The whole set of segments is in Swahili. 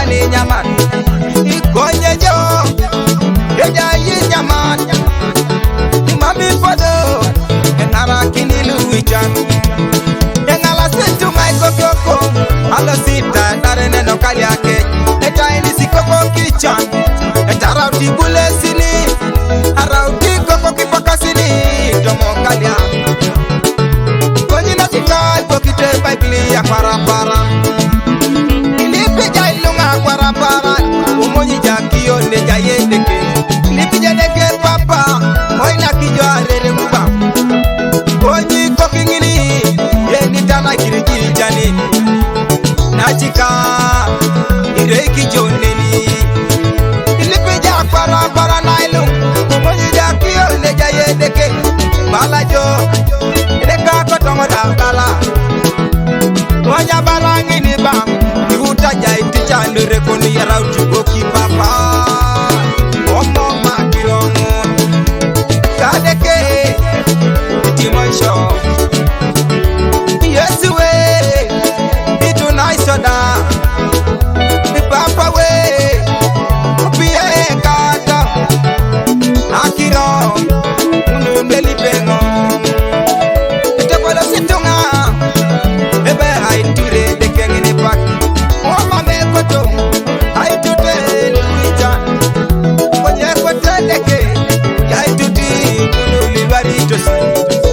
ni nyaman ikonye jo eja yi nyaman mami fodo enara kinilu wichan engala sentu ngai kokoko ala sita darene no kaliake eta ini sikoko kichan etara utibule sini ara utikoko kipakasini tomo kalia konyi na tikai pokite baibili ya parapara ilipija ilunga parapara umonyi jakio neja yendeke ilipija deke papa moina kijwa rere kuba konyi kokingini yeni tana kirikiri jani nachika ireki joneni ilipija parapara nailung umonyi jakio neja yendeke balajo deka kotongo dambala wanya balangini bam ihuta jai tichando rekoni yara utugoki papa omo makirongo kadeke itimoisho yesu we itu naisoda mi papa we opie kata akiro unundeli pengo itepolo situnga ebe haiture dekengini pak oma mekoto haitute luicha kwenye kote deke yaituti nulibaritos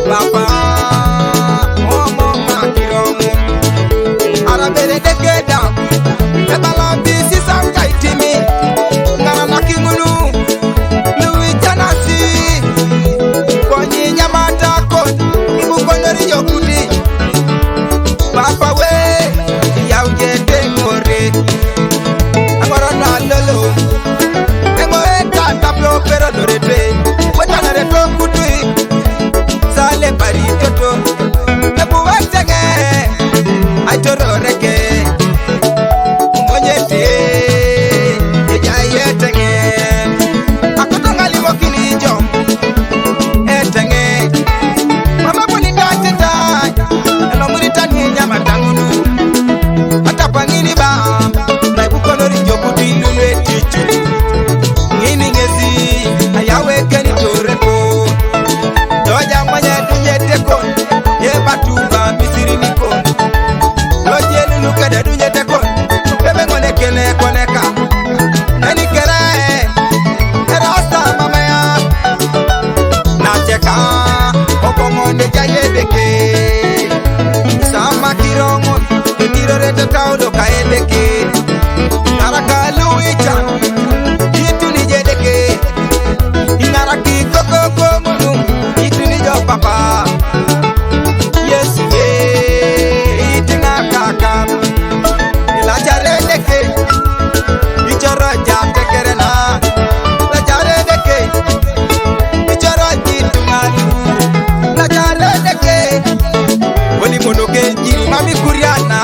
papa omo makiromu arabere deke dam ebala bisi sankaitimi ngara nakingulu luicha nasi kwenye nyamata kon ibukondori yokuti papa we yauje tengore amara na lolo tengo eta taplo pero dorete wetana reto kutui sale pari toto ebu wetenge aitoro reke monyete eja yetenge akotonga liwo kinijo etenge mama boni dateta eno muritani nyama tangunu atapangini ba na ibukonori jokuti lulwe tichu ngini ngezi ayawe keni toreko doja mwanya dunye tekon ye batuba misiri nikon doje lulu kada dunye tekon bebe ngone kene koneka nani kere erasta mama ya nacheka okomonde jayedeke sama kirongo tiro rete taulo kaedeke naraka luicha itu ni jedeke inaraki kokoko mulu itu ni jo papa yesu ye itinga kaka ila jaredeke ichoro jate kerena la jaredeke ichoro jitungalu la jaredeke woni monoke jiru mami kuriana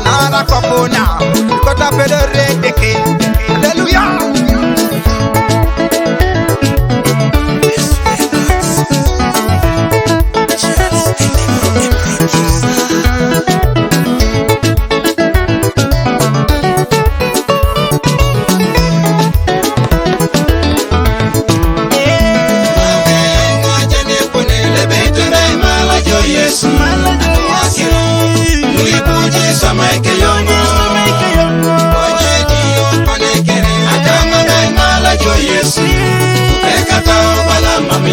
nara kopona kota pedore deke hallelujah Yesu, ekata obala mami